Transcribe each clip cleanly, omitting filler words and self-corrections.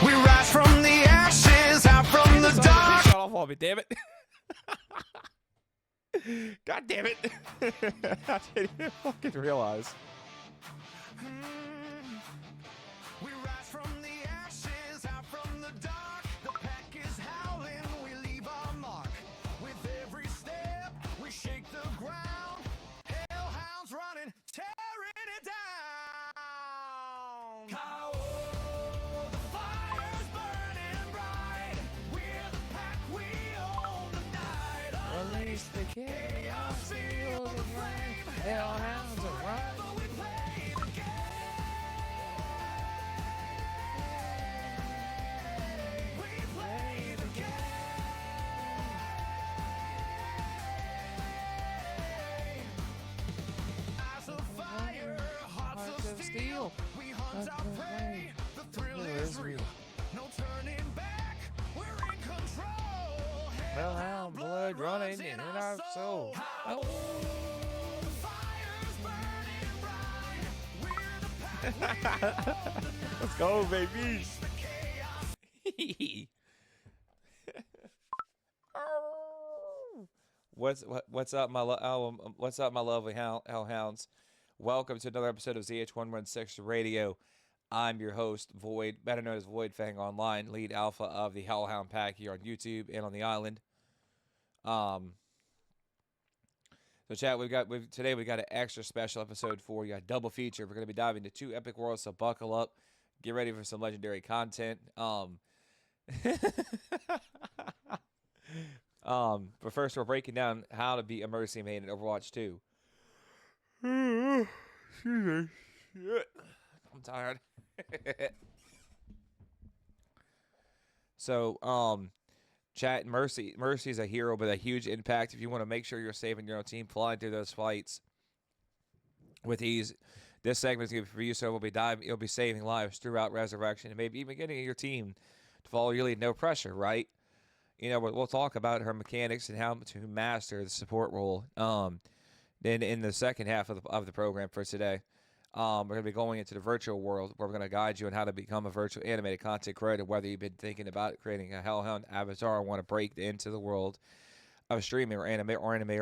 We rise from the ashes, out from the dark. Shut off on me, damn it. God damn it. I didn't even fucking realize. We rise from the ashes, out from the dark. The pack is howling, we leave our mark. With every step, we shake the ground. Hellhounds running, tearing it down. The fire's burning bright. We're the pack, we own the night. Release the chaos, feel the flame. Hellhounds are right. We play the game. We play the game. Eyes of fire, hearts of steel. We hunt our prey. The thrill is real. No turning back. We're in control. Hellhound blood running in our soul. Oh. The fire's burning bright. We're the pack. Let's go, baby. The chaos. What's up, my lovely hellhounds? Welcome to another episode of ZH116 Radio. I'm your host, Void, better known as Void Fang Online, lead alpha of the Hellhound Pack here on YouTube and on the island. So chat, today we got an extra special episode for you, a double feature. We're going to be diving into two epic worlds, so buckle up, get ready for some legendary content. But first we're breaking down how to be a Mercy main in Overwatch 2. Excuse me. Shit. I'm tired. So, chat, Mercy is a hero with a huge impact. If you want to make sure you're saving your own team, flying through those fights with ease, this segment is going to be for you. So you'll be saving lives throughout Resurrection, and maybe even getting your team to follow your lead. No pressure, right? You know, we'll talk about her mechanics and how to master the support role. Then in the second half of the program for today, we're going to be going into the virtual world where we're going to guide you on how to become a virtual animated content creator, whether you've been thinking about creating a Hellhound avatar or want to break into the world of streaming or anime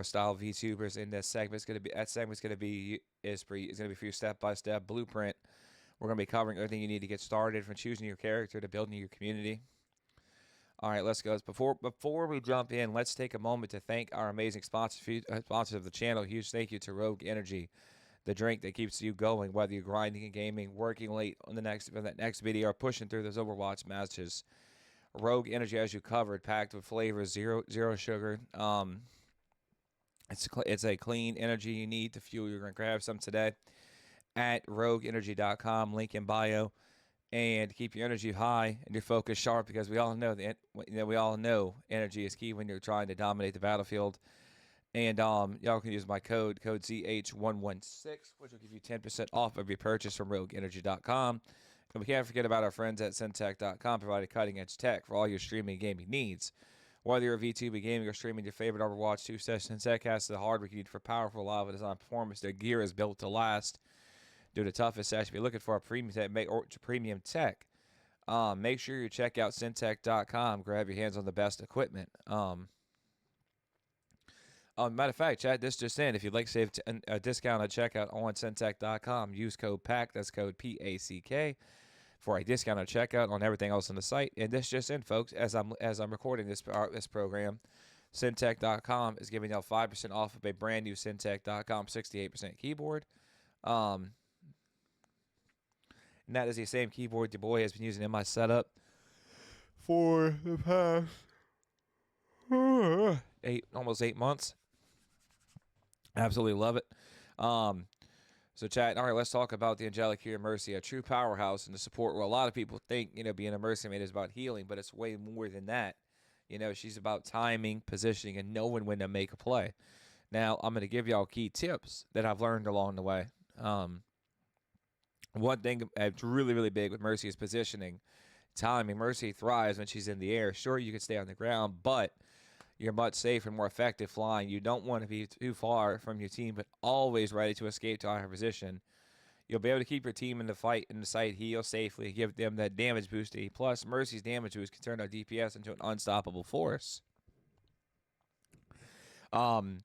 style VTubers. In this segment, going to be for you step-by-step blueprint. We're going to be covering everything you need to get started, from choosing your character to building your community. All right, let's go. Before we jump in, let's take a moment to thank our amazing sponsors of the channel. Huge thank you to Rogue Energy, the drink that keeps you going, whether you're grinding and gaming, working late on that next video, or pushing through those Overwatch matches. Rogue Energy, as you covered, packed with flavors, zero sugar. It's a clean energy you need to fuel. You're going to grab some today at rogueenergy.com, link in bio. And keep your energy high and your focus sharp, because we all know energy is key when you're trying to dominate the battlefield. And y'all can use my code ZH116, which will give you 10% off of your purchase from rogueenergy.com. And we can't forget about our friends at Syntech.com, providing cutting-edge tech for all your streaming and gaming needs. Whether you're a VTuber gaming or streaming your favorite Overwatch 2 session, Syntech has the hardware you need for powerful, lava design performance. Their gear is built to last. Do the toughest session. If you're looking for a premium tech, make sure you check out Syntech.com. Grab your hands on the best equipment. Matter of fact, chat, this just in. If you'd like to save a discount at checkout on Syntech.com, use code PACK, that's code PACK, for a discount at checkout on everything else on the site. And this just in, folks, as I'm recording this program, Syntech.com is giving y'all 5% off of a brand new Syntech.com 68% keyboard. And that is the same keyboard your boy has been using in my setup for the past almost 8 months. Absolutely love it. So chat, all right, let's talk about the Angelic here, Mercy, a true powerhouse in the support role. A lot of people think, being a Mercy main is about healing, but it's way more than that. She's about timing, positioning, and knowing when to make a play. Now, I'm going to give y'all key tips that I've learned along the way. One thing that's really, really big with Mercy is positioning, timing. Mercy thrives when she's in the air. Sure, you can stay on the ground, but you're much safer and more effective flying. You don't want to be too far from your team, but always ready to escape to a higher position. You'll be able to keep your team in the fight in the site heal safely and give them that damage boost. Plus, Mercy's damage boost can turn our DPS into an unstoppable force. And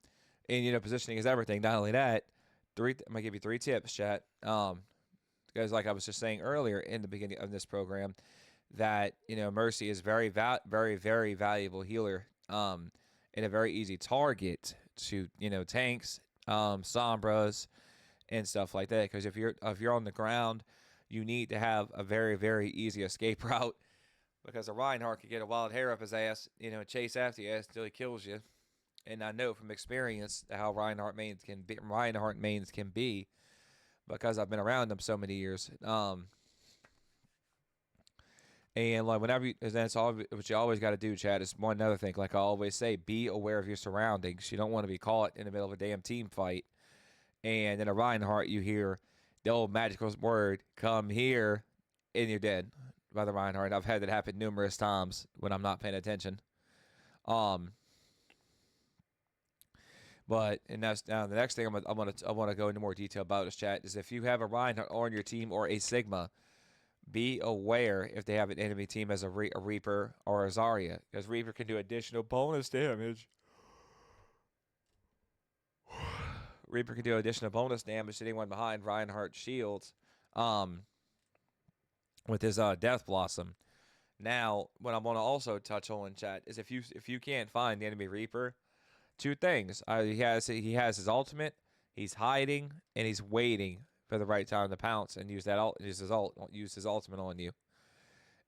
positioning is everything. Not only that, I'm gonna give you 3 tips, chat. Because like I was just saying earlier in the beginning of this program, that Mercy is very very valuable healer. And a very easy target to tanks, Sombras, and stuff like that. Because if you're on the ground, you need to have a very very easy escape route. Because a Reinhardt can get a wild hair up his ass, chase after you ass until he kills you. And I know from experience how Reinhardt mains can be, because I've been around them so many years. And like that's all what you always got to do, Chad. Is one other thing. Like I always say, be aware of your surroundings. You don't want to be caught in the middle of a damn team fight, and in a Reinhardt you hear the old magical word, "Come here," and you're dead by the Reinhardt. I've had that happen numerous times when I'm not paying attention. But that's now the next thing I want to go into more detail about this, chat, is if you have a Reinhardt on your team or a Sigma, be aware if they have an enemy team as a Reaper or a Zarya, because Reaper can do additional bonus damage. Reaper can do additional bonus damage to anyone behind Reinhardt's shields, with his Death Blossom. Now, what I want to also touch on, chat, is if you can't find the enemy Reaper, 2 things. He has his ultimate, he's hiding, and he's waiting for the right time to pounce and use his ultimate on you.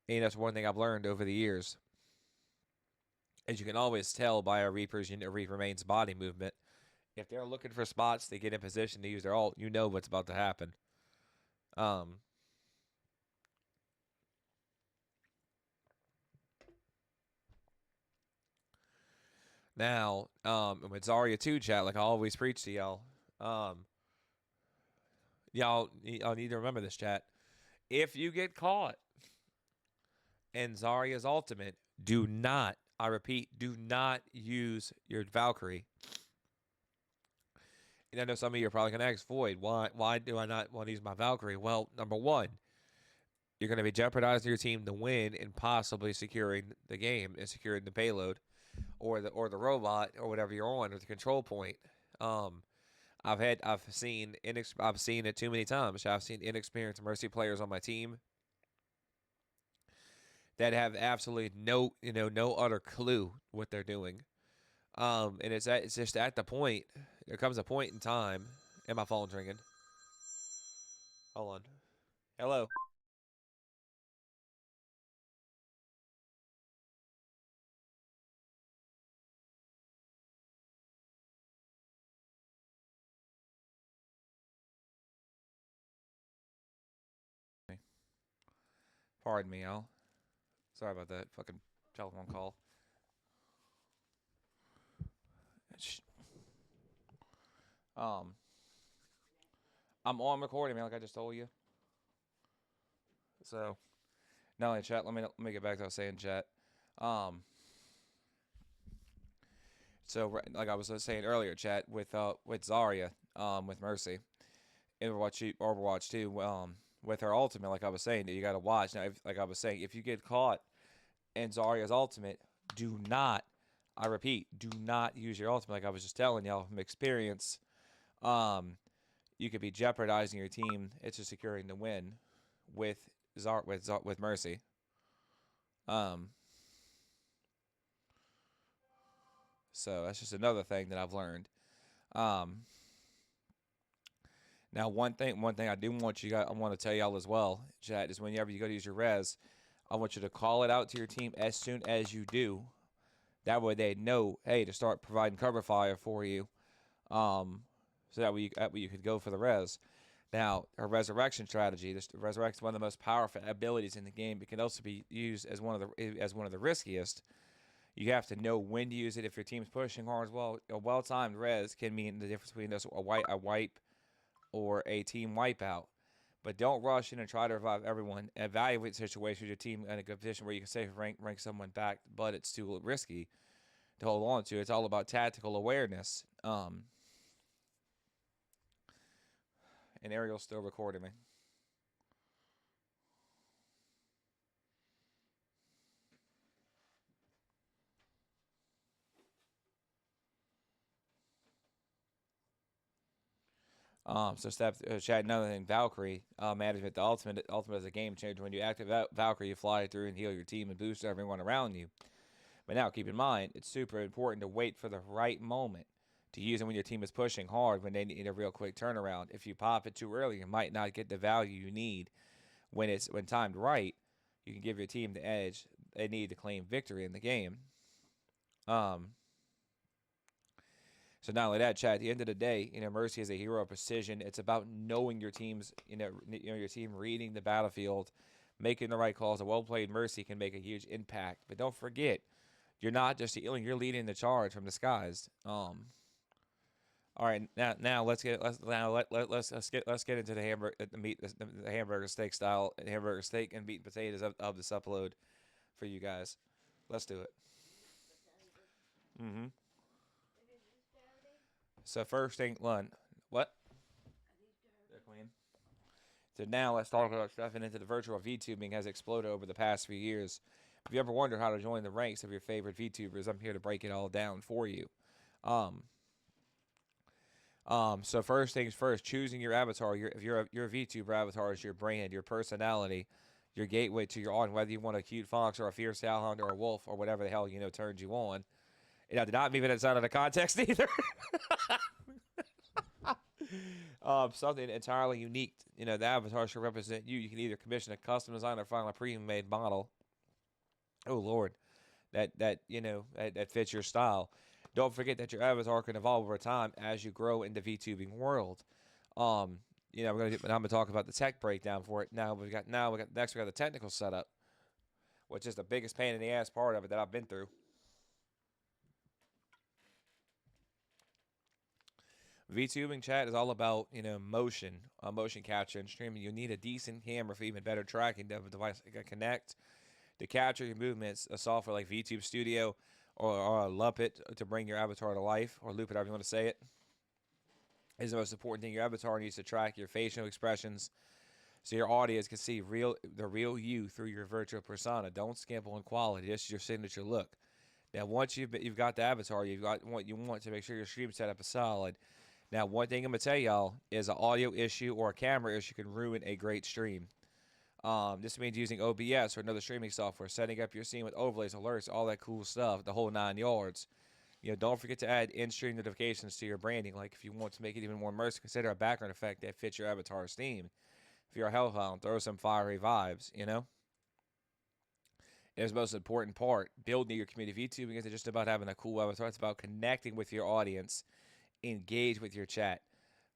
And that's one thing I've learned over the years. As you can always tell by a Reaper's Reaper main's body movement, if they're looking for spots to get in position to use their ult, you know what's about to happen. Now, with Zarya too, chat, like I always preach to y'all, y'all need to remember this, chat. If you get caught in Zarya's ultimate, do not, I repeat, do not use your Valkyrie. And I know some of you are probably going to ask, Void, why do I not want to use my Valkyrie? Well, number one, you're going to be jeopardizing your team to win and possibly securing the game and securing the payload, or the robot, or whatever you're on, or the control point. I've seen it too many times. I've seen inexperienced Mercy players on my team that have absolutely no other clue what they're doing. And it's just at the point. There comes a point in time, and my phone's ringing. Hold on. Hello. Pardon me, y'all. Sorry about that fucking telephone call. I'm on recording, man, like I just told you. So, not only chat. Let me get back to what I was saying, chat. So like I was saying earlier, chat, with Zarya, with Mercy, in Overwatch 2, with her ultimate, like I was saying, that you gotta watch. Now, like I was saying, if you get caught in Zarya's ultimate, do not, I repeat, do not use your ultimate. Like I was just telling y'all from experience, you could be jeopardizing your team. It's just securing the win with Mercy. So that's just another thing that I've learned. Now, one thing I do want I want to tell y'all as well, chat, is whenever you go to use your res, I want you to call it out to your team as soon as you do. That way they know, hey, to start providing cover fire for you. So that way you could go for the res. Now, her resurrection strategy, resurrection is one of the most powerful abilities in the game. It can also be used as one of the riskiest. You have to know when to use it. If your team's pushing hard as well, a well-timed res can mean the difference between a wipe or a team wipeout. But don't rush in and try to revive everyone. Evaluate the situation with your team in a good position where you can safely rank someone back, but it's too risky to hold on to. It's all about tactical awareness. And Ariel's still recording me. So chat another thing. Valkyrie management. The ultimate is a game changer. When you activate Valkyrie, you fly through and heal your team and boost everyone around you. But now, keep in mind, it's super important to wait for the right moment to use it when your team is pushing hard when they need a real quick turnaround. If you pop it too early, you might not get the value you need when timed right. You can give your team the edge they need to claim victory in the game. So not only that, chat. At the end of the day, Mercy is a hero of precision. It's about knowing your team's, your team reading the battlefield, making the right calls. A well-played Mercy can make a huge impact. But don't forget, you're not just healing; you're leading the charge from the skies. All right, now let's get into the hamburger, the meat, the hamburger steak style, hamburger steak and meat and potatoes of this upload for you guys. Let's do it. So first thing, one, what? They're clean. So now let's talk about stepping into the virtual VTubing has exploded over the past few years. If you ever wonder how to join the ranks of your favorite VTubers, I'm here to break it all down for you. So first things first, choosing your avatar. If your VTuber avatar is your brand, your personality, your gateway to your audience. Whether you want a cute fox or a fierce hellhound or a wolf or whatever the hell turns you on. I did not leave it outside of the context either. Something entirely unique. The avatar should represent you. You can either commission a custom design or find a pre-made model. Oh Lord, that fits your style. Don't forget that your avatar can evolve over time as you grow in the VTubing world. I'm gonna talk about the tech breakdown for it. Now we got the technical setup, which is the biggest pain in the ass part of it that I've been through. VTubing chat is all about motion capture and streaming. You need a decent camera for even better tracking of a device that can connect to capture your movements. A software like VTube Studio or Luppet to bring your avatar to life, or Loop it, however you want to say it, is the most important thing. Your avatar needs to track your facial expressions so your audience can see the real you through your virtual persona. Don't skimp on quality. This is your signature look. Now, once you've got the avatar, you've got what you want to make sure your stream setup is solid. Now, one thing I'm going to tell y'all is an audio issue or a camera issue can ruin a great stream. This means using OBS or another streaming software, setting up your scene with overlays, alerts, all that cool stuff, the whole 9 yards. Don't forget to add in-stream notifications to your branding. Like if you want to make it even more immersive, consider a background effect that fits your avatar's theme. If you're a hellhound, throw some fiery vibes, It's the most important part. Building your community. VTubing isn't just about having a cool avatar. It's about connecting with your audience. Engage with your chat.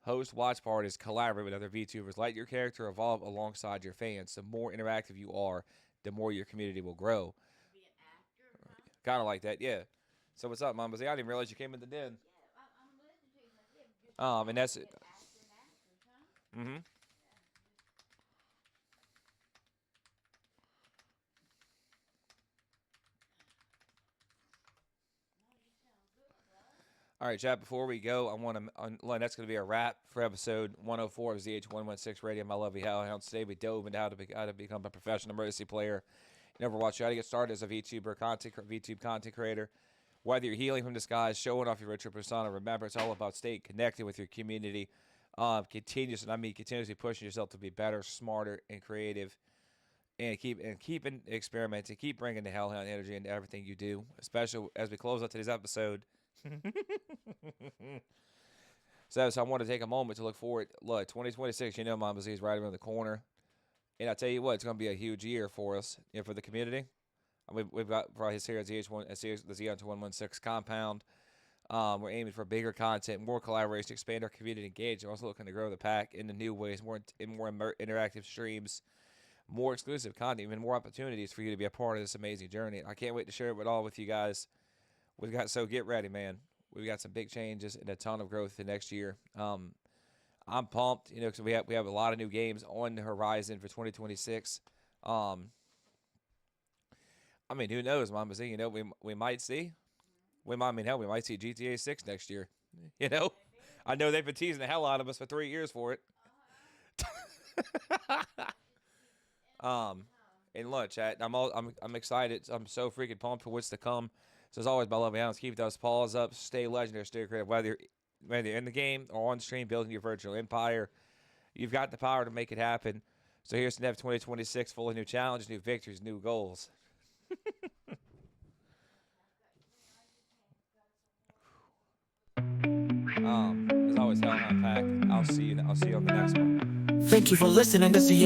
Host watch parties, collaborate with other VTubers. Let your character evolve alongside your fans. The more interactive you are, the more your community will grow. Be an actor, huh? Kind of like that, yeah. So what's up, Mama? I didn't realize you came in the den. Yeah, I'm listening to you. But And that's it. actor and actress, huh? Mm-hmm. All right, chat, before we go, I want to, that's going to be a wrap for episode 104 of ZH116 Radio, my lovely hellhounds. Today we dove into how to become a professional Mercy player in Overwatch, how to get started as a VTuber, VTube content creator. Whether you're healing from the skies, showing off your virtual persona, remember, it's all about staying connected with your community. Continuously pushing yourself to be better, smarter, and creative. And keeping experimenting, keep bringing the hellhound energy into everything you do, especially as we close out today's episode. So I want to take a moment to look forward. Look, 2026, Mama Z is right around the corner. And I tell you what, it's going to be a huge year for us, for the community. We've got probably here at the ZH116 compound. We're aiming for bigger content, more collaboration, expand our community engagement. We're also looking to grow the pack into new ways, more interactive streams, more exclusive content, even more opportunities for you to be a part of this amazing journey. I can't wait to share it all with you guys. So get ready, man. We've got some big changes and a ton of growth the next year. I'm pumped, because we have a lot of new games on the horizon for 2026. Who knows, Mama Z? We might see. We might see GTA 6 next year. I know they've been teasing the hell out of us for 3 years for it. And look, chat, I'm excited. I'm so freaking pumped for what's to come. So as always, my lovely hounds, keep those paws up, stay legendary, stay creative. Whether you're in the game or on stream, building your virtual empire, you've got the power to make it happen. So here's to Nev 2026, full of new challenges, new victories, new goals. As always, hell unpacked. I'll see you on the next one. Thank you for listening to